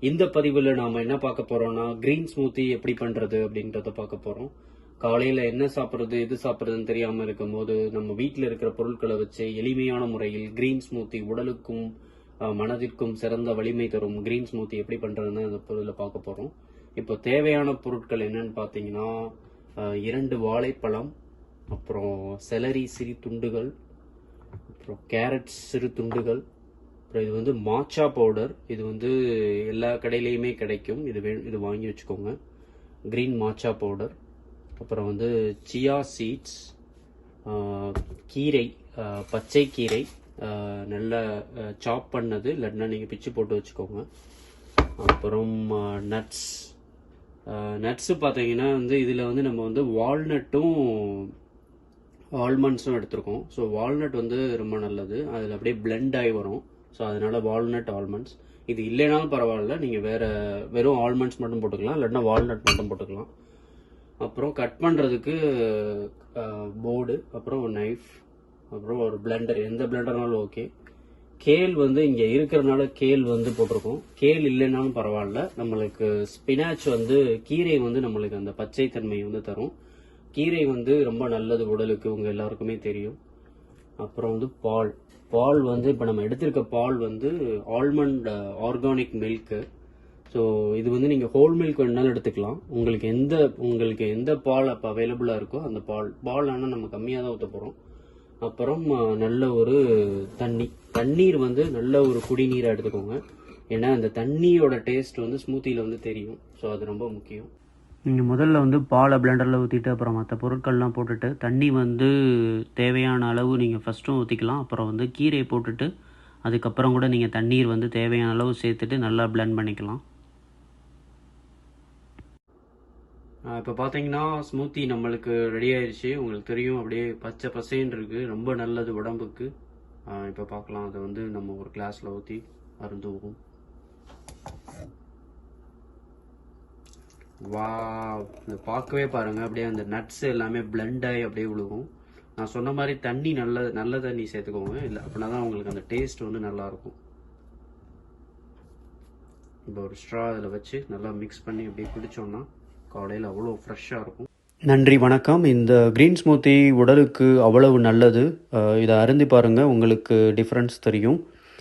இந்த பதிவில் நாம் என்ன பார்க்க போறோம்னா கிரீன் ஸ்மூத்தி எப்படி பண்றது அப்படின்றத பார்க்க போறோம். காலையில என்ன சாப்பிட்றது எது சாப்பிட்றதுன்னு தெரியாம இருக்கும்போது நம்ம வீட்டில் இருக்கிற பொருட்களை வச்சு எளிமையான முறையில் கிரீன் ஸ்மூத்தி உடலுக்கும் மனதிற்கும் சிறந்த வலிமை தரும் கிரீன் ஸ்மூத்தி எப்படி பண்றதுன்னு அந்த பொருளில் பார்க்க போறோம். இப்போ தேவையான பொருட்கள் என்னன்னு பார்த்தீங்கன்னா 2 வாழைப்பழம், அப்புறம் செலரி சிறு துண்டுகள், அப்புறம் கேரட் சிறு துண்டுகள், அப்புறம் இது வந்து மாச்சா பவுடர். இது வந்து எல்லா கடையிலையுமே கிடைக்கும். இது வாங்கி வச்சுக்கோங்க. Green மாச்சா powder. அப்புறம் வந்து சியா சீட்ஸ், கீரை, பச்சை கீரை நல்ல சாப் பண்ணது, இல்லைன்னா நீங்கள் பிச்சு போட்டு வச்சுக்கோங்க. அப்புறம் நட்ஸு பார்த்தீங்கன்னா வந்து இதில் வந்து நம்ம வந்து வால்நட்டும் ஆல்மண்ட்ஸும் எடுத்திருக்கோம். ஸோ வால்நட் வந்து ரொம்ப நல்லது, அதில் அப்படியே பிளெண்ட் ஆகி வரும். ஸோ அதனால வால்நட் ஆல்மண்ட்ஸ். இது இல்லைனாலும் பரவாயில்ல, நீங்கள் வெறும் ஆல்மண்ட்ஸ் மட்டும் போட்டுக்கலாம், இல்லைன்னா வால்நட் மட்டும் போட்டுக்கலாம். அப்புறம் கட் பண்ணுறதுக்கு போர்டு, அப்புறம் ஒரு நைஃப், அப்புறம் ஒரு பிளெண்டர், எந்த பிளெண்டர்னாலும் ஓகே. கேல் வந்து இங்கே இருக்கிறனால கேல் வந்து போட்டிருக்கோம். கேல் இல்லைனாலும் பரவாயில்ல. நம்மளுக்கு ஸ்பினாச் வந்து கீரை வந்து நம்மளுக்கு அந்த பச்சை தன்மையை வந்து தரும். கீரை வந்து ரொம்ப நல்லது உடலுக்கு, உங்கள் எல்லாருக்குமே தெரியும். அப்புறம் வந்து பால் வந்து இப்போ நம்ம எடுத்திருக்க பால் வந்து ஆல்மண்ட் ஆர்கானிக் மில்க்கு. ஸோ இது வந்து நீங்கள் ஹோல் மில்க் வேணாலும் எடுத்துக்கலாம். உங்களுக்கு எந்த பால் அப்போ அவைலபிளாக இருக்கோ அந்த பால் ஆனால் நம்ம கம்மியாக தான் ஊற்ற போகிறோம். அப்புறம் நல்ல ஒரு தண்ணீர் வந்து நல்ல ஒரு குடிநீரை எடுத்துக்கோங்க. ஏன்னா அந்த தண்ணியோட டேஸ்ட் வந்து ஸ்மூத்தியில் வந்து தெரியும். ஸோ அது ரொம்ப முக்கியம். நீங்கள் முதல்ல வந்து பாலை பிளெண்டரில் ஊற்றிட்டு அப்புறம் மற்ற பொருட்கள்லாம் போட்டுட்டு தண்ணி வந்து தேவையான அளவு நீங்கள் ஃபஸ்ட்டும் ஊற்றிக்கலாம். அப்புறம் வந்து கீரையை போட்டுட்டு அதுக்கப்புறம் கூட நீங்கள் தண்ணீர் வந்து தேவையான அளவு சேர்த்துட்டு நல்லா பிளெண்ட் பண்ணிக்கலாம். இப்போ பார்த்தீங்கன்னா ஸ்மூத்தி நம்மளுக்கு ரெடி ஆயிடுச்சு. உங்களுக்கு தெரியும், அப்படியே பச்சை பசேன்னு இருக்குது, ரொம்ப நல்லது உடம்புக்கு. இப்போ பார்க்கலாம், அதை வந்து நம்ம ஒரு கிளாஸில் ஊற்றி அருந்துவோம். வா, இதை பார்க்கவே பாருங்கள், அப்படியே அந்த நட்ஸ் எல்லாமே பிளெண்ட் ஆகி அப்படியே விழுகும். நான் சொன்ன மாதிரி தண்ணி நல்ல தண்ணி சேர்த்துக்கோங்க, இல்லை அப்படின்னா தான் உங்களுக்கு அந்த டேஸ்ட் வந்து நல்லாயிருக்கும். இப்போ ஒரு ஸ்ட்ரா அதில் வச்சு நல்லா மிக்ஸ் பண்ணி அப்படியே குடித்தோம்னா காலையில் அவ்வளோ ஃப்ரெஷ்ஷாக இருக்கும். நன்றி, வணக்கம். இந்த க்ரீன் ஸ்மூத்தி உடலுக்கு அவ்வளவு நல்லது. இதை அருந்தி பாருங்கள், உங்களுக்கு டிஃப்ரென்ஸ் தெரியும்.